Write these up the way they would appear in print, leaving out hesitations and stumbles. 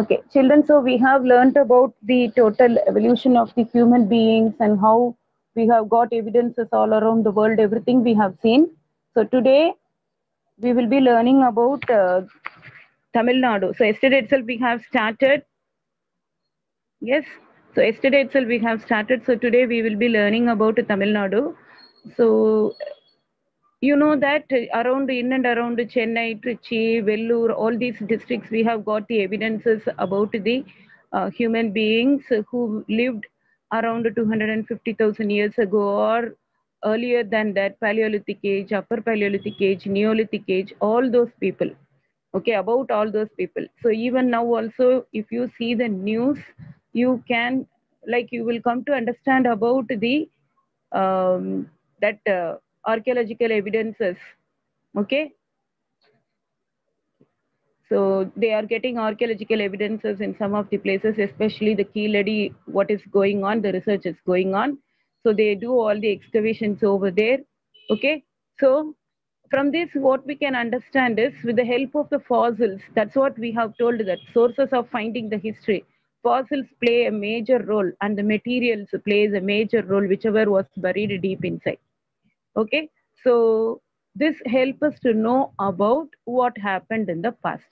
Okay, children, so we have learnt about the total evolution of the human beings and how we have got evidences all around the world, everything we have seen. So today we will be learning about Tamil Nadu. So yesterday itself we have started. Yes. So yesterday itself we have started. So today we will be learning about Tamil Nadu. So you know that around in and around Chennai, Trichy, Vellore, all these districts, we have got the evidences about the human beings who lived around 250,000 years ago or earlier than that, Paleolithic age, Upper Paleolithic age, Neolithic age, all those people. Okay, about all those people. So even now also, if you see the news, you can, like, you will come to understand about the that archaeological evidences. Okay, so they are getting archaeological evidences in some of the places, especially the Keeladi, what is going on, the research is going on. So they do all the excavations over there. Okay, so from this, what we can understand is with the help of the fossils, that's what we have told, that sources of finding the history. Fossils play a major role and the materials plays a major role, whichever was buried deep inside. Okay, so this helps us to know about what happened in the past.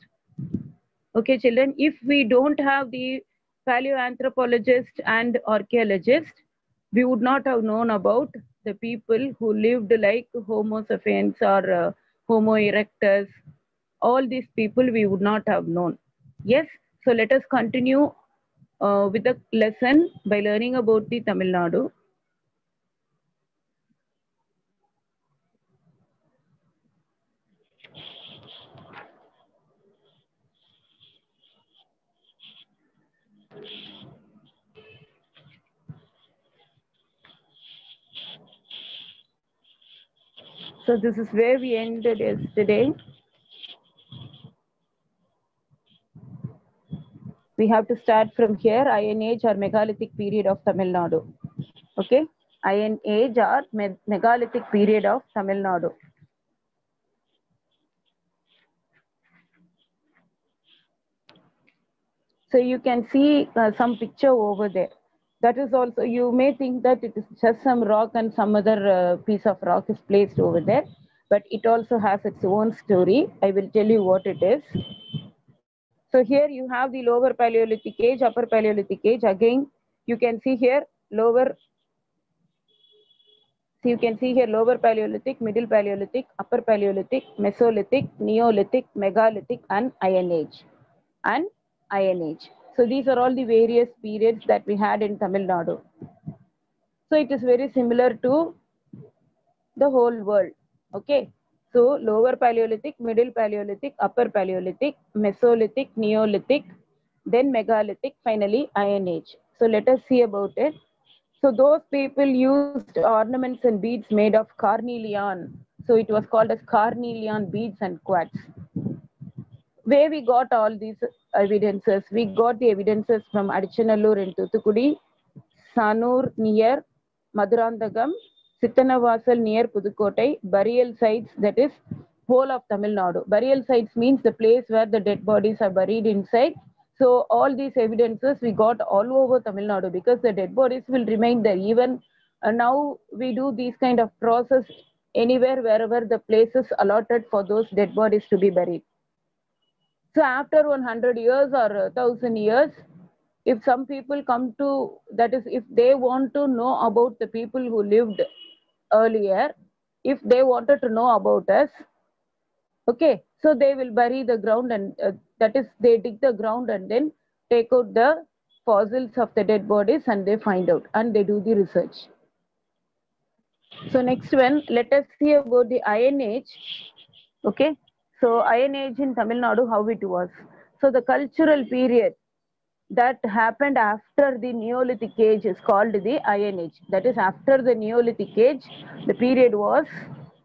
Okay, children, if we don't have the paleoanthropologist and archaeologist, we would not have known about the people who lived like Homo sapiens or Homo erectus. All these people we would not have known. Yes, so let us continue with the lesson by learning about the Tamil Nadu. So this is where we ended yesterday. We have to start from here, Iron Age or megalithic period of Tamil Nadu. Okay, Iron Age or megalithic period of Tamil Nadu. So you can see some picture over there. That is also, you may think that it is just some rock and some other piece of rock is placed over there, but it also has its own story. I will tell you what it is. So here you have the lower Paleolithic age, upper Paleolithic age. Again, you can see here lower. So you can see here lower Paleolithic, middle Paleolithic, upper Paleolithic, Mesolithic, Neolithic, Megalithic, and Iron Age. And Iron Age. So these are all the various periods that we had in Tamil Nadu. So it is very similar to the whole world. Okay. So lower Paleolithic, middle Paleolithic, upper Paleolithic, Mesolithic, Neolithic, then Megalithic, finally Iron Age. So let us see about it. So those people used ornaments and beads made of carnelian. So it was called as carnelian beads and quartz. Where we got all these evidences? We got the evidences from Adichanallur in Thuthukudi, Sanur near Madurandagam, Sittanavasal near Pudukottai, burial sites, that is whole of Tamil Nadu. Burial sites means the place where the dead bodies are buried inside. So all these evidences we got all over Tamil Nadu because the dead bodies will remain there. Even now we do these kind of process anywhere wherever the places allotted for those dead bodies to be buried. So after 100 years or 1,000 years, if some people come to, that is, if they want to know about the people who lived earlier, if they wanted to know about us, okay, so they will bury the ground and that is, they dig the ground and then take out the fossils of the dead bodies and they find out and they do the research. So next one, let us see about the Iron Age. Okay, so Iron Age in Tamil Nadu, how it was. So the cultural period that happened after the Neolithic age is called the Iron Age. That is, after the Neolithic age, the period was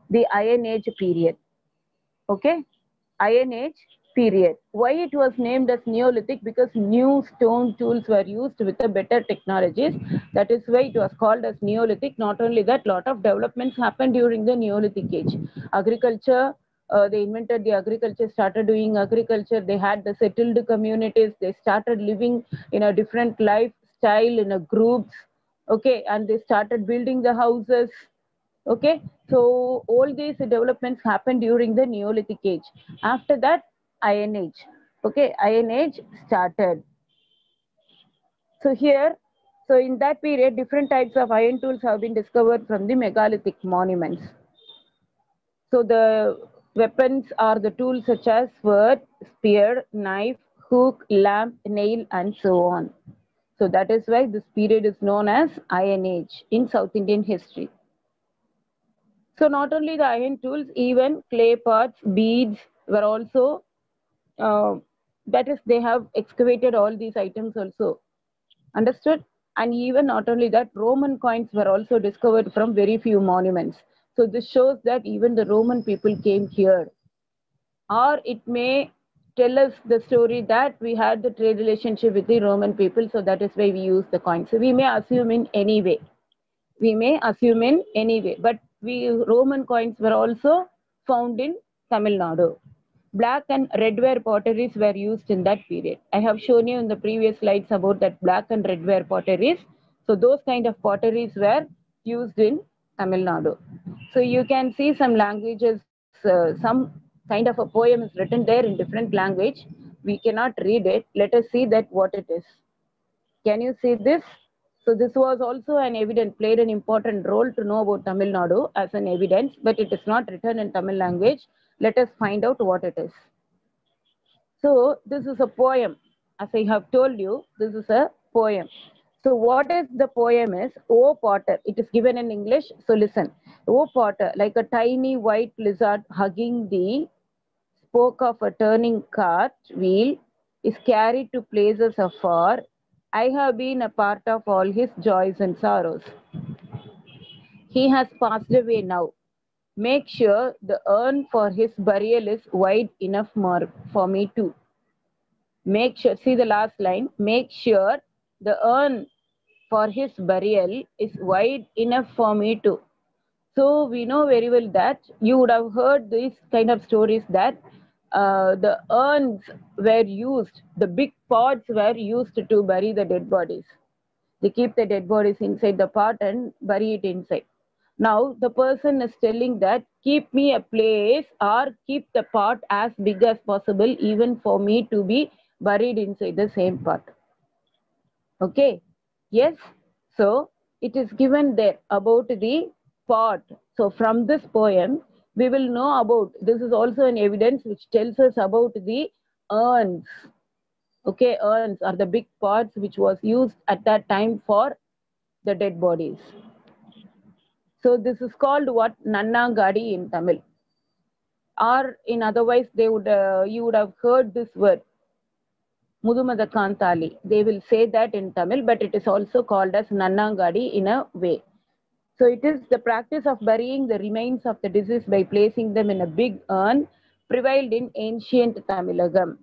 the Iron Age period. Okay, Iron Age period. Why it was named as Neolithic? Because new stone tools were used with the better technologies. That is why it was called as Neolithic. Not only that, lot of developments happened during the Neolithic age. Agriculture, They invented the agriculture, started doing agriculture. They had the settled communities. They started living in a different lifestyle in a groups. Okay, and they started building the houses. Okay, so all these developments happened during the Neolithic age. After that, Iron Age. Okay, Iron Age started. So here, so in that period, different types of iron tools have been discovered from the megalithic monuments. So the weapons are the tools such as sword, spear, knife, hook, lamp, nail, and so on. So that is why this period is known as Iron Age in South Indian history. So not only the iron tools, even clay pots, beads were also, that is, they have excavated all these items also. Understood? And even not only that, Roman coins were also discovered from very few monuments. So this shows that even the Roman people came here. Or it may tell us the story that we had the trade relationship with the Roman people, so that is why we use the coin. So we may assume in any way. We may assume in any way. But Roman coins were also found in Tamil Nadu. Black and redware potteries were used in that period. I have shown you in the previous slides about that black and redware potteries. So those kind of potteries were used in Tamil Nadu. So you can see some languages, some kind of a poem is written there in different language. We cannot read it. Let us see that what it is. Can you see this? So this was also an evidence, played an important role to know about Tamil Nadu as an evidence, but it is not written in Tamil language. Let us find out what it is. So this is a poem. As I have told you, this is a poem. So what is the poem is, O Potter. It is given in English, so listen. O Potter, like a tiny white lizard hugging the spoke of a turning cart wheel, is carried to places afar. I have been a part of all his joys and sorrows. He has passed away now. Make sure the urn for his burial is wide enough for me too. Make sure, see the last line, make sure the urn for his burial is wide enough for me too. So we know very well that you would have heard these kind of stories that the urns were used, the big pots were used to bury the dead bodies. They keep the dead bodies inside the pot and bury it inside. Now the person is telling that keep me a place or keep the pot as big as possible even for me to be buried inside the same pot. Okay. Yes. So it is given there about the pot. So from this poem, we will know about, this is also an evidence which tells us about the urns. Okay, urns are the big pots which was used at that time for the dead bodies. So this is called what? Nannangadi in Tamil. Or in otherwise, they would you would have heard this word, Mudumada Kantali. They will say that in Tamil, but it is also called as Nannangadi in a way. So it is the practice of burying the remains of the deceased by placing them in a big urn prevailed in ancient Tamilagam.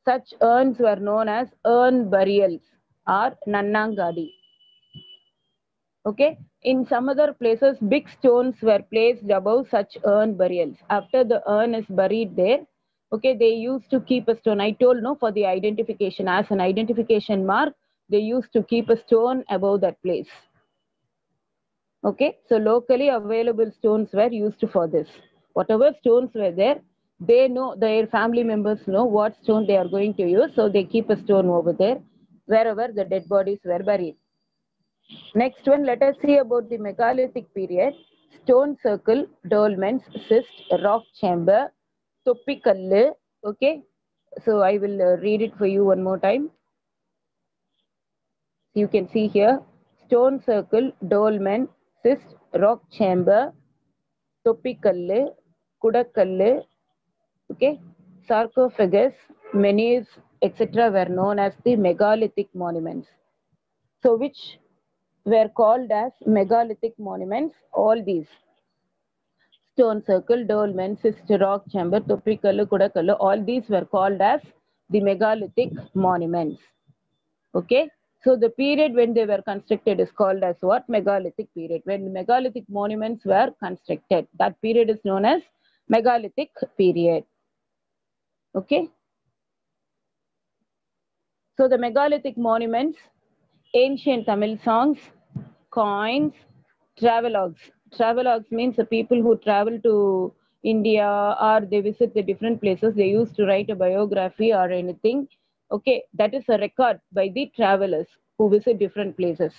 Such urns were known as urn burials or Nannangadi. Okay. In some other places, big stones were placed above such urn burials. After the urn is buried there, okay, they used to keep a stone. I told no for the identification, as an identification mark, they used to keep a stone above that place. Okay, so locally available stones were used for this. Whatever stones were there, they know, their family members know what stone they are going to use, so they keep a stone over there wherever the dead bodies were buried. Next one, let us see about the megalithic period. Stone circle, dolmens, cyst, rock chamber, Toppikallu. Okay, so I will read it for you one more time. You can see here, stone circle, dolmen, cyst, rock chamber, Toppikallu, Kudakallu, okay, sarcophagus, menhirs, etc. were known as the megalithic monuments. So which were called as megalithic monuments, all these. Stone circle, dolmen, cyst, rock chamber, Toppikallu, Kudakallu, all these were called as the megalithic monuments. Okay, so the period when they were constructed is called as what? Megalithic period. When megalithic monuments were constructed, that period is known as megalithic period. Okay. So the megalithic monuments, ancient Tamil songs, coins, travelogues. Travelogues means the people who travel to India or they visit the different places, they used to write a biography or anything. Okay, that is a record by the travelers who visit different places.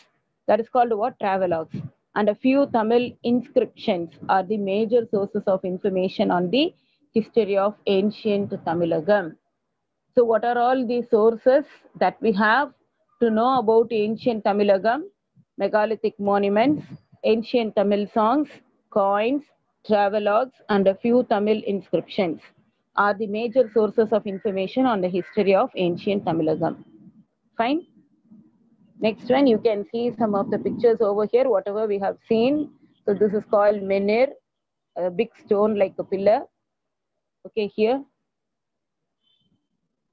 That is called what? Travelogues. And a few Tamil inscriptions are the major sources of information on the history of ancient Tamilagam. So what are all the sources that we have to know about ancient Tamilagam? Megalithic monuments, ancient Tamil songs, coins, travelogues, and a few Tamil inscriptions are the major sources of information on the history of ancient Tamilagam. Fine. Next one, you can see some of the pictures over here, whatever we have seen. So this is called menhir, a big stone like a pillar. Okay, here.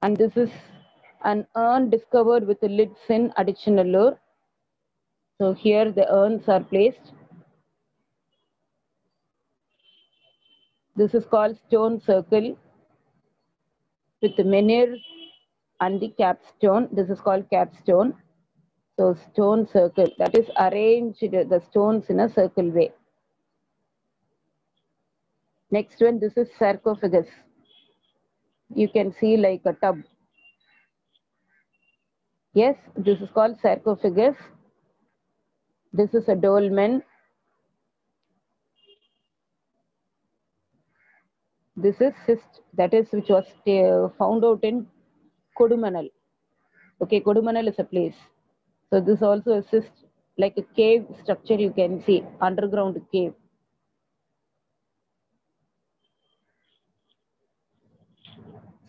And this is an urn discovered with the lids in Adichanallur. So here the urns are placed. This is called stone circle with the menhir and the capstone. This is called capstone. So stone circle, that is arranged the stones in a circle way. Next one, this is sarcophagus. You can see like a tub. Yes, this is called sarcophagus. This is a dolmen. This is cyst, that is which was found out in Kodumanal. Okay, Kodumanal is a place. So this also a cyst, like a cave structure you can see, underground cave.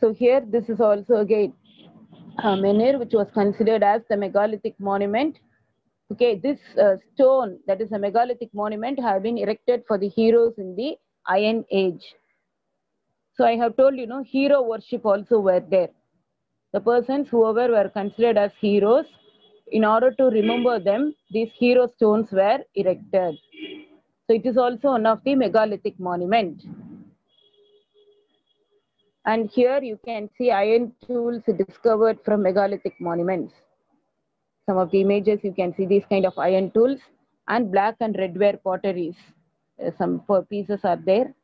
So here this is also again a menhir which was considered as the megalithic monument. Okay, this stone that is a megalithic monument have been erected for the heroes in the Iron Age. So I have told hero worship also were there. The persons whoever were considered as heroes, in order to remember them, these hero stones were erected. So it is also one of the megalithic monument. And here you can see iron tools discovered from megalithic monuments. Some of the images you can see these kind of iron tools and black and red ware potteries. Some pieces are there.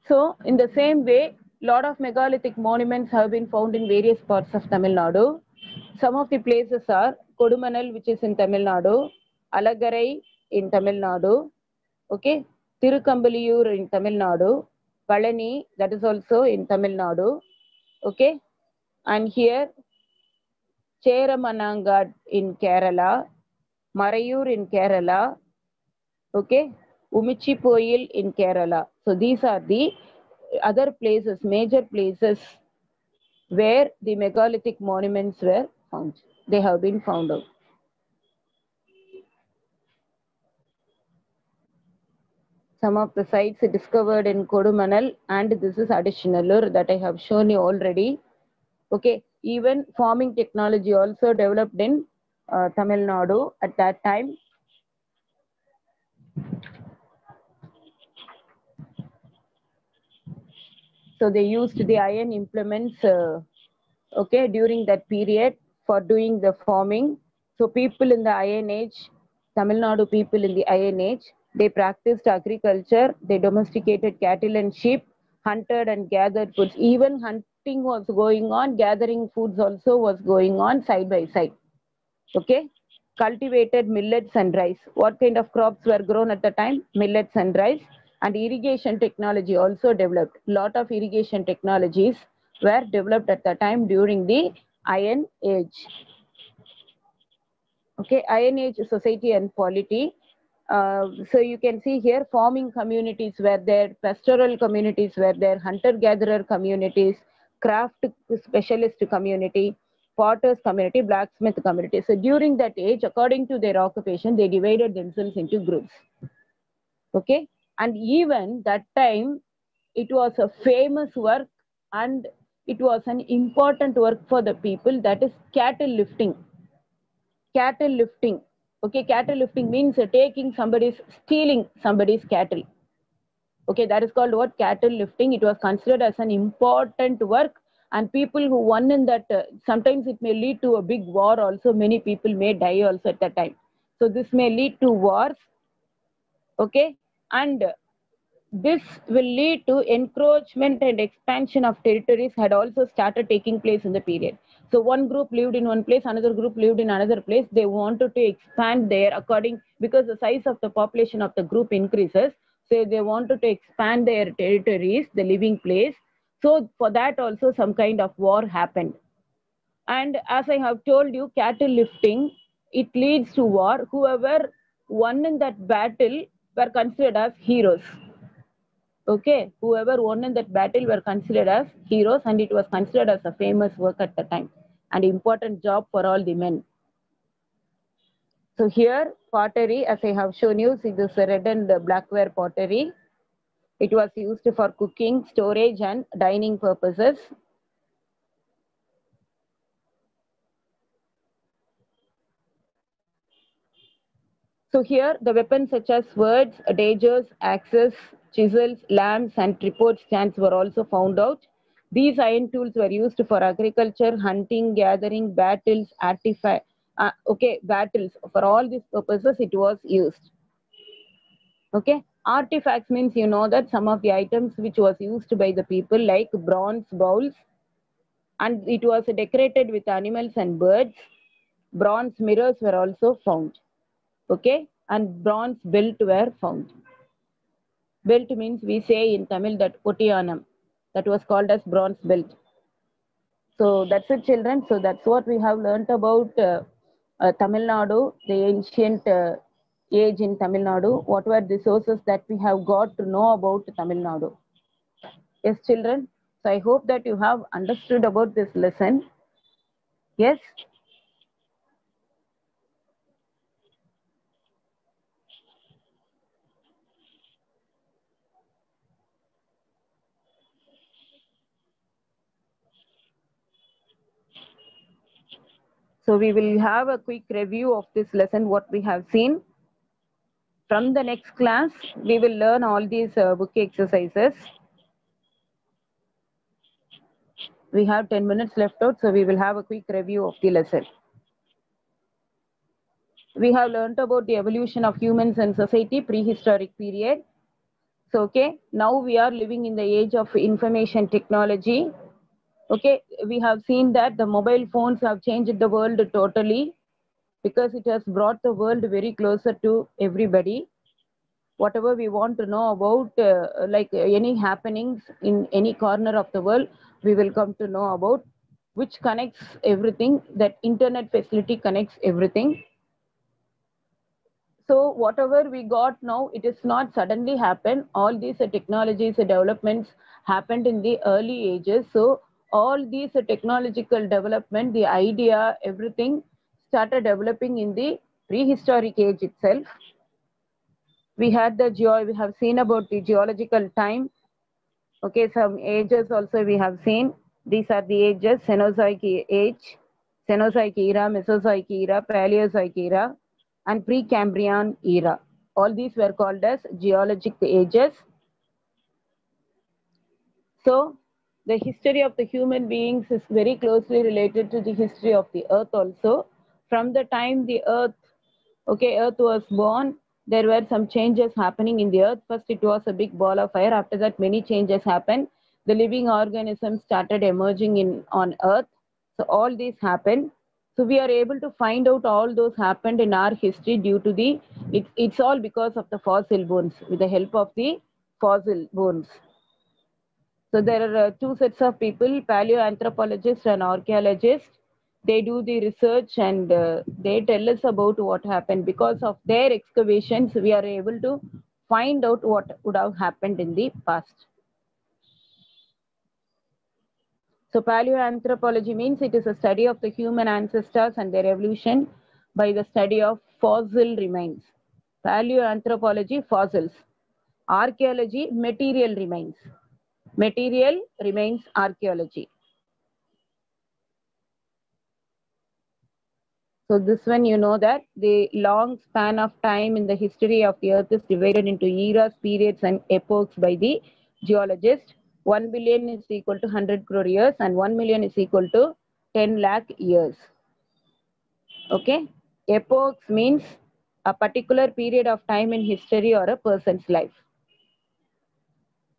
So in the same way, lot of megalithic monuments have been found in various parts of Tamil Nadu. Some of the places are Kodumanal, which is in Tamil Nadu, Alagarai in Tamil Nadu, okay, Tirukambaliyur in Tamil Nadu, Palani, that is also in Tamil Nadu, okay, and here Cheramanangad in Kerala, Marayur in Kerala, okay, Umichipoil in Kerala. So these are the other places, major places where the megalithic monuments were found. They have been found out. Some of the sites discovered in Kodumanal, and this is Adichanallur that I have shown you already. Okay, even farming technology also developed in Tamil Nadu at that time. So they used the iron implements, okay, during that period for doing the farming. So people in the Iron Age, Tamil Nadu people in the Iron Age, they practiced agriculture, they domesticated cattle and sheep, hunted and gathered foods. Even hunting was going on, gathering foods also was going on side by side. Okay, cultivated millets and rice. What kind of crops were grown at the time? Millets and rice. And irrigation technology also developed. Lot of irrigation technologies were developed at the time during the Iron Age. Okay, Iron Age society and polity. So you can see here farming communities were there, pastoral communities were there, hunter-gatherer communities, craft specialist community, potters community, blacksmith community. So during that age, according to their occupation, they divided themselves into groups. Okay, and even that time, it was a famous work and it was an important work for the people, that is cattle lifting. cattle lifting. Okay, cattle lifting means stealing somebody's cattle. Okay, that is called what? Cattle lifting. It was considered as an important work, and people who won in that, sometimes it may lead to a big war also. Many people may die also at that time. So this may lead to wars. Okay, and this will lead to encroachment and expansion of territories had also started taking place in the period. So one group lived in one place, another group lived in another place. They wanted to expand there according, because the size of the population of the group increases. So they wanted to expand their territories, the living place. So for that also some kind of war happened. And as I have told you, cattle lifting, it leads to war. Whoever won in that battle were considered as heroes. Okay, whoever won in that battle were considered as heroes, and it was considered as a famous work at the time and important job for all the men. So here, pottery, as I have shown you, see this red and blackware pottery. It was used for cooking, storage, and dining purposes. So here, the weapons such as swords, daggers, axes, chisels, lamps, and tripod stands were also found out. These iron tools were used for agriculture, hunting, gathering, battles, battles. For all these purposes, it was used. Okay, artifacts means you know that some of the items which was used by the people, like bronze bowls, and it was decorated with animals and birds. Bronze mirrors were also found. Okay, and bronze belt were found. Belt means we say in Tamil that Potiyanam, that was called as bronze belt. So that's it, children. So that's what we have learnt about Tamil Nadu, the ancient age in Tamil Nadu. What were the sources that we have got to know about Tamil Nadu? Yes, children. So I hope that you have understood about this lesson. Yes. So we will have a quick review of this lesson, what we have seen. From the next class, we will learn all these book exercises. We have 10 minutes left out, so we will have a quick review of the lesson. We have learned about the evolution of humans and society, prehistoric period. So, okay, now we are living in the age of information technology. Okay, we have seen that the mobile phones have changed the world totally, because it has brought the world very closer to everybody. Whatever we want to know about, any happenings in any corner of the world, we will come to know about, which connects everything. That internet facility connects everything. So whatever we got now, it is not suddenly happened. All these technologies developments happened in the early ages. So all these technological development, the idea, everything started developing in the prehistoric age itself. We have seen about the geological time. Okay, some ages also we have seen. These are the ages: Cenozoic age, Cenozoic era, Mesozoic era, Paleozoic era, and Precambrian era. All these were called as geologic ages. So the history of the human beings is very closely related to the history of the earth also. From the time the earth was born, there were some changes happening in the earth. First, it was a big ball of fire. After that, many changes happened. The living organisms started emerging on earth. So all these happened. So we are able to find out all those happened in our history due to it's all because of the fossil bones, with the help of the fossil bones. So there are two sets of people, paleoanthropologists and archaeologists. They do the research, and they tell us about what happened. Because of their excavations, we are able to find out what would have happened in the past. So paleoanthropology means it is a study of the human ancestors and their evolution by the study of fossil remains. Paleoanthropology, fossils. Archaeology, material remains. Material remains archaeology. So this one, you know that the long span of time in the history of the earth is divided into eras, periods and epochs by the geologist. 1 billion is equal to 100 crore years and 1 million is equal to 10 lakh years. Okay. Epochs means a particular period of time in history or a person's life.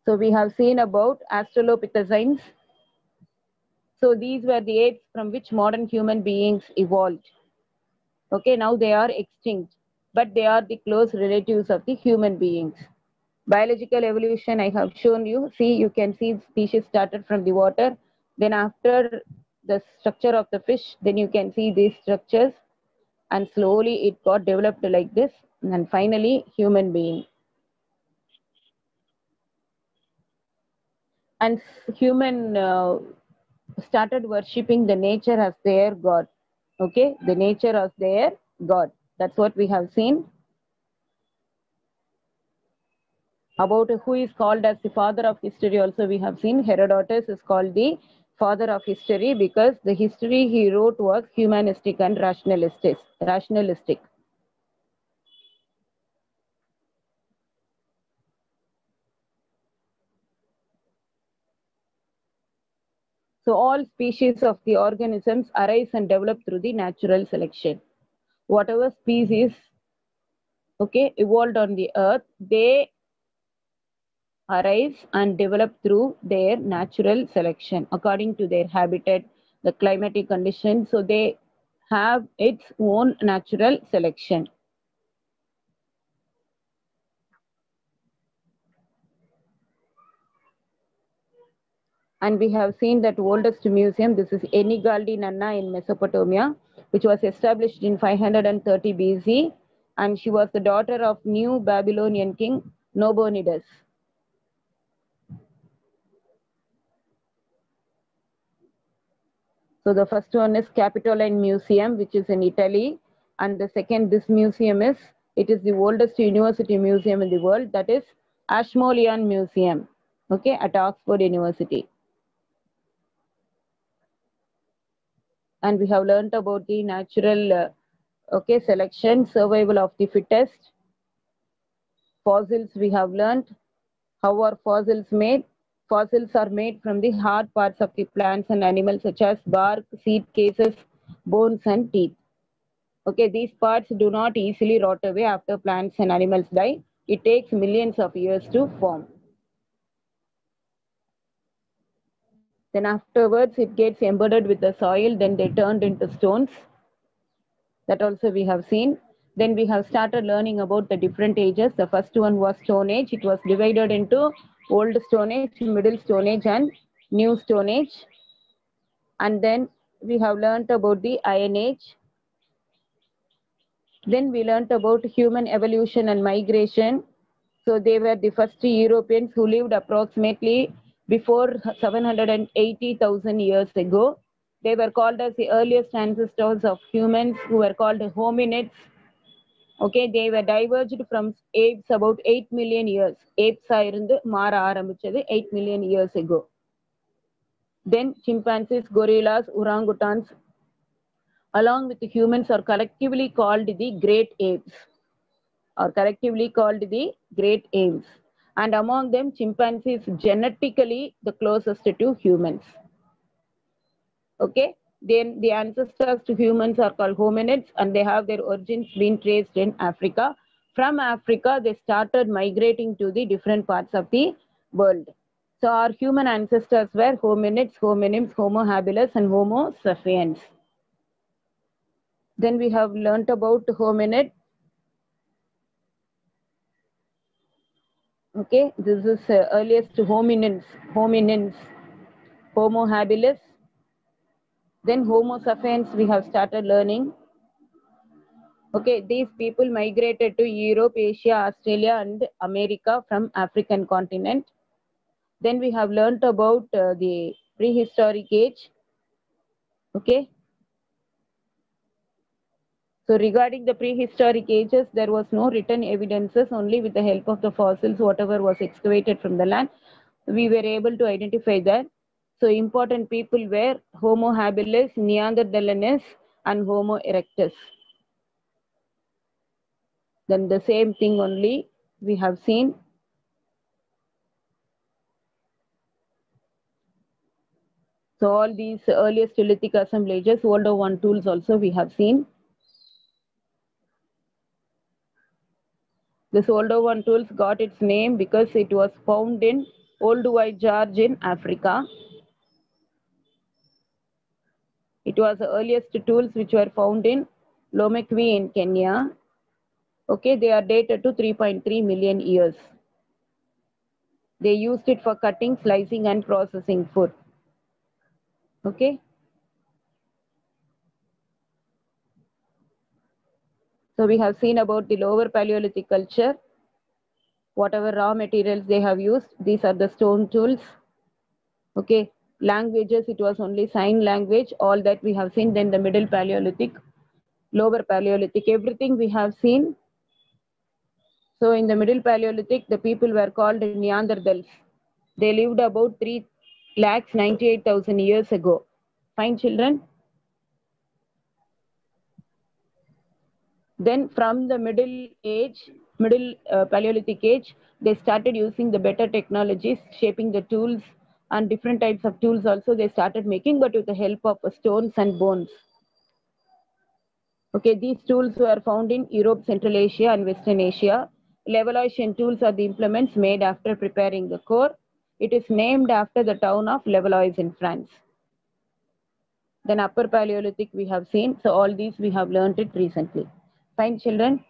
So we have seen about Australopithecines. So these were the apes from which modern human beings evolved. Okay, now they are extinct, but they are the close relatives of the human beings. Biological evolution, I have shown you. See, you can see species started from the water. Then after the structure of the fish, then you can see these structures. And slowly it got developed like this. And finally, human being. And human started worshipping the nature as their god. Okay, the nature as their god. That's what we have seen. About who is called as the father of history also we have seen. Herodotus is called the father of history because the history he wrote was humanistic and rationalistic. So all species of the organisms arise and develop through the natural selection. Whatever species, okay, evolved on the earth, they arise and develop through their natural selection according to their habitat, the climatic conditions. So they have its own natural selection. And we have seen that oldest museum, this is Enigaldi Nanna in Mesopotamia, which was established in 530 BC. And she was the daughter of new Babylonian king Nabonidus. So the first one is Capitoline Museum, which is in Italy. And the second, this museum is, it is the oldest university museum in the world, that is Ashmolean Museum, okay, at Oxford University. And we have learned about the natural okay, selection, survival of the fittest. Fossils we have learned. How are fossils made? Fossils are made from the hard parts of the plants and animals such as bark, seed cases, bones and teeth. Okay, these parts do not easily rot away after plants and animals die. It takes millions of years to form. Then afterwards it gets embedded with the soil, then they turned into stones. That also we have seen. Then we have started learning about the different ages. The first one was Stone Age. It was divided into Old Stone Age, Middle Stone Age and New Stone Age. And then we have learned about the Iron Age. Then we learned about human evolution and migration. So they were the first Europeans who lived approximately before 780,000 years ago. They were called as the earliest ancestors of humans who were called hominids. Okay, they were diverged from apes about 8 million years. Apes irundu mara ஆரம்பிச்சது 8 million years ago. Then chimpanzees, gorillas, orangutans, along with the humans are collectively called the great apes. Are collectively called the great apes. And among them, chimpanzees genetically the closest to humans. Okay, then the ancestors to humans are called hominids and they have their origins been traced in Africa. From Africa, they started migrating to the different parts of the world. So our human ancestors were hominids, hominins, Homo habilis and Homo sapiens. Then we have learnt about hominid. Okay, this is earliest hominins, Homo habilis. Then Homo sapiens we have started learning. Okay, these people migrated to Europe, Asia, Australia and America from African continent. Then we have learnt about the prehistoric age. Okay. So regarding the prehistoric ages, there was no written evidences, only with the help of the fossils, whatever was excavated from the land, we were able to identify that. So important people were Homo habilis, Neanderthalensis, and Homo erectus. Then the same thing only we have seen. So all these earliest lithic assemblages, Oldow 1 tools also we have seen. This Oldow 1 tools got its name because it was found in Old White George in Africa. It was the earliest tools which were found in Lomekwi in Kenya. Okay, they are dated to 3.3 million years. They used it for cutting, slicing, and processing food. Okay. So we have seen about the lower Paleolithic culture. Whatever raw materials they have used, these are the stone tools. Okay. Languages, it was only sign language. All that we have seen. Then the middle Paleolithic, lower Paleolithic, everything we have seen. So in the middle Paleolithic, the people were called Neanderthals. They lived about 3,98,000 years ago. Fine, children? Then from the middle Paleolithic age, they started using the better technologies, shaping the tools and different types of tools also they started making, but with the help of stones and bones. Okay, these tools were found in Europe, Central Asia, and Western Asia. Levalloisian tools are the implements made after preparing the core. It is named after the town of Levallois in France. Then Upper Paleolithic we have seen. So all these we have learned it recently. Fine, children.